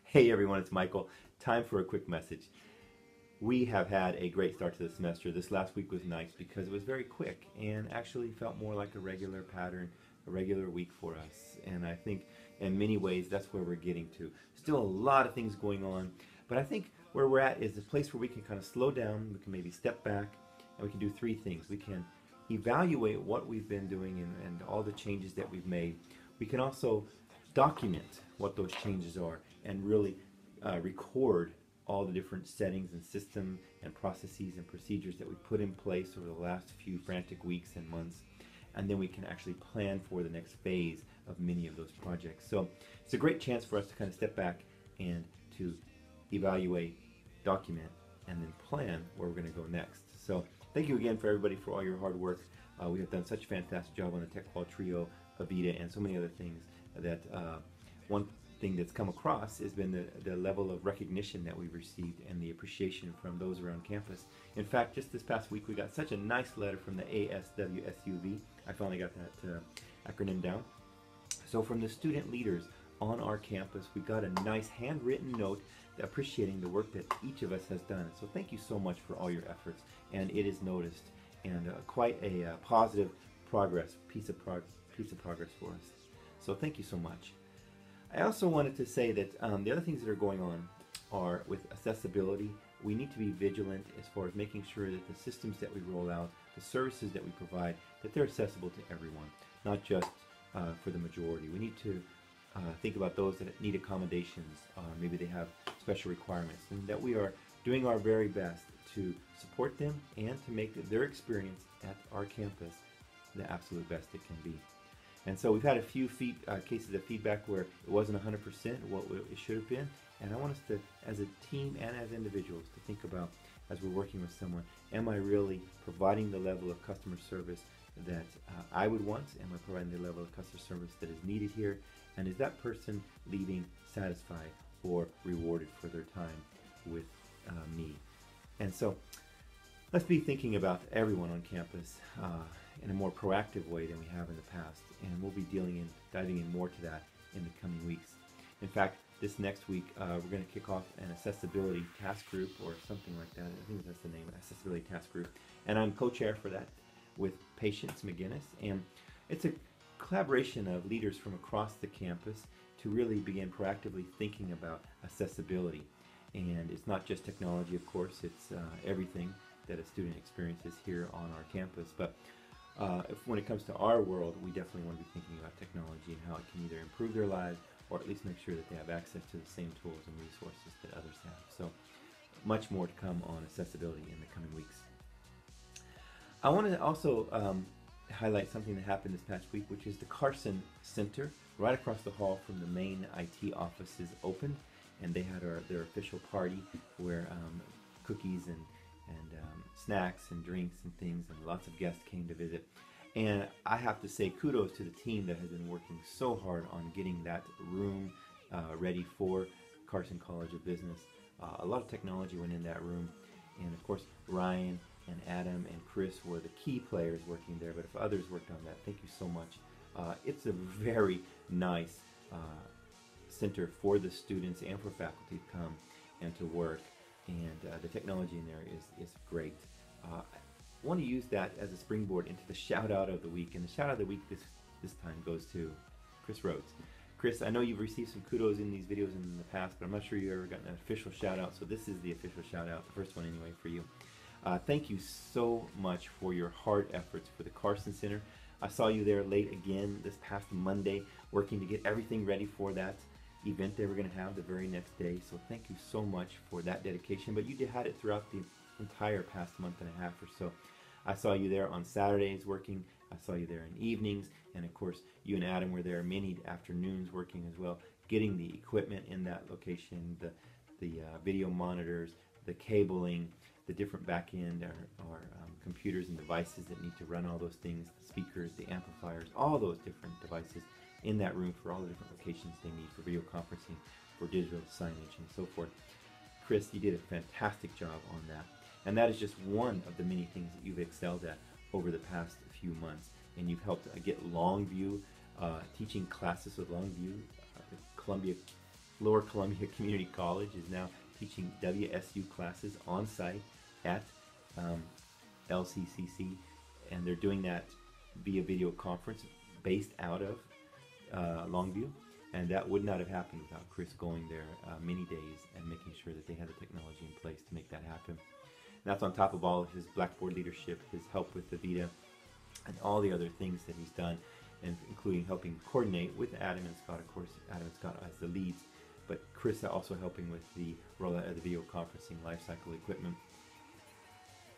Hey everyone, it's Michael. Time for a quick message. We have had a great start to the semester. This last week was nice because it was very quick and actually felt more like a regular pattern, a regular week for us. And I think in many ways that's where we're getting to. Still a lot of things going on, but I think where we're at is a place where we can kind of slow down, we can maybe step back, and we can do three things. We can evaluate what we've been doing and all the changes that we've made. We can also document what those changes are and really record all the different settings and systems and processes and procedures that we put in place over the last few frantic weeks and months. And then we can actually plan for the next phase of many of those projects. So it's a great chance for us to kind of step back and to evaluate, document, and then plan where we're going to go next. So thank you again for everybody for all your hard work. We have done such a fantastic job on the TechQual Trio, Avita, and so many other things that one thing that's come across has been the level of recognition that we've received and the appreciation from those around campus. In fact, just this past week we got such a nice letter from the WSUV. I finally got that acronym down. So from the student leaders on our campus, we got a nice handwritten note appreciating the work that each of us has done. So thank you so much for all your efforts, and it is noticed, and quite a positive piece of progress for us. So thank you so much. I also wanted to say that the other things that are going on are with accessibility. We need to be vigilant as far as making sure that the systems that we roll out, the services that we provide, that they're accessible to everyone, not just for the majority. We need to think about those that need accommodations, maybe they have special requirements, and that we are doing our very best to support them and to make their experience at our campus the absolute best it can be. And so we've had a few cases of feedback where it wasn't 100% what it should have been, and I want us to, as a team and as individuals, to think about, as we're working with someone, am I really providing the level of customer service that I would want? Am I providing the level of customer service that is needed here? And is that person leaving satisfied or rewarded for their time with me? And so let's be thinking about everyone on campus in a more proactive way than we have in the past, and we'll be diving in more to that in the coming weeks. In fact, this next week we're going to kick off an accessibility task group or something like that. I think that's the name, accessibility task group, and I'm co-chair for that with Patience McGinnis, and it's a collaboration of leaders from across the campus to really begin proactively thinking about accessibility. And it's not just technology, of course, it's everything that a student experiences here on our campus. But when it comes to our world, we definitely want to be thinking about technology and how it can either improve their lives or at least make sure that they have access to the same tools and resources that others have. So much more to come on accessibility in the coming weeks. I want to also highlight something that happened this past week, which is the Carson Center right across the hall from the main IT offices opened, and they had their official party where cookies and snacks and drinks and things, and lots of guests came to visit. And I have to say kudos to the team that has been working so hard on getting that room ready for Carson College of Business. A lot of technology went in that room, and of course Ryan and Adam and Chris were the key players working there, but if others worked on that, thank you so much. It's a very nice center for the students and for faculty to come and to work, and the technology in there is great. I want to use that as a springboard into the shout out of the week, and the shout out of the week this time goes to Chris Rhodes. Chris, I know you've received some kudos in these videos in the past, but I'm not sure you've ever gotten an official shout out, so this is the official shout out, the first one anyway for you. Thank you so much for your hard efforts for the Carson Center. I saw you there late again this past Monday working to get everything ready for that event they were going to have the very next day, so thank you so much for that dedication. But you had it throughout the entire past month and a half or so. I saw you there on Saturdays working, I saw you there in evenings, and of course you and Adam were there many afternoons working as well, getting the equipment in that location, the video monitors, the cabling, the different back-end or computers and devices that need to run all those things, the speakers, the amplifiers, all those different devices in that room for all the different locations they need for video conferencing, for digital signage, and so forth. Chris, you did a fantastic job on that. And that is just one of the many things that you've excelled at over the past few months. And you've helped get Longview, teaching classes with Longview, Columbia Lower Columbia Community College is now teaching WSU classes on site at LCCC, and they're doing that via video conference based out of Longview, and that would not have happened without Chris going there many days and making sure that they had the technology in place to make that happen. And that's on top of all of his Blackboard leadership, his help with the Vita, and all the other things that he's done, and including helping coordinate with Adam and Scott, of course, Adam and Scott as the leads, but Chris also helping with the rollout of the video conferencing lifecycle equipment.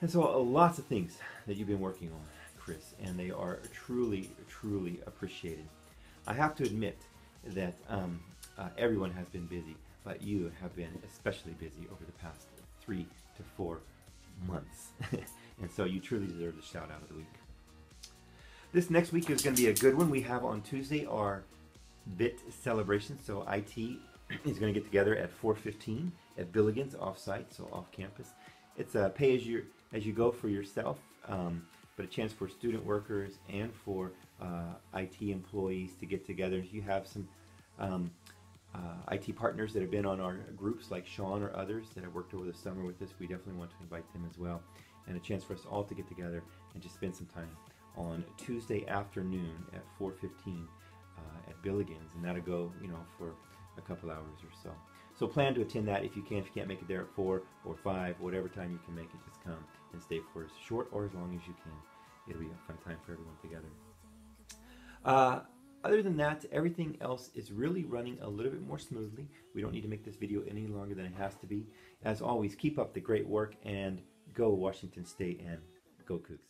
And so lots of things that you've been working on, Chris, and they are truly, truly appreciated. I have to admit that everyone has been busy, but you have been especially busy over the past 3 to 4 months. And so you truly deserve the shout out of the week. This next week is going to be a good one. We have on Tuesday our BIT celebration. So IT is going to get together at 4:15 at Billigan's off-site, so off-campus. It's a pay as you go for yourself, but a chance for student workers and for IT employees to get together. If you have some IT partners that have been on our groups, like Sean or others that have worked over the summer with us, we definitely want to invite them as well. And a chance for us all to get together and just spend some time on Tuesday afternoon at 4:15 at Billigan's, and that'll go, for a couple hours or so. So plan to attend that if you can. If you can't make it there at 4 or 5, whatever time you can make it, just come and stay for as short or as long as you can. It'll be a fun time for everyone together. Other than that, everything else is really running a little bit more smoothly. We don't need to make this video any longer than it has to be. As always, keep up the great work, and go Washington State and go Cougs.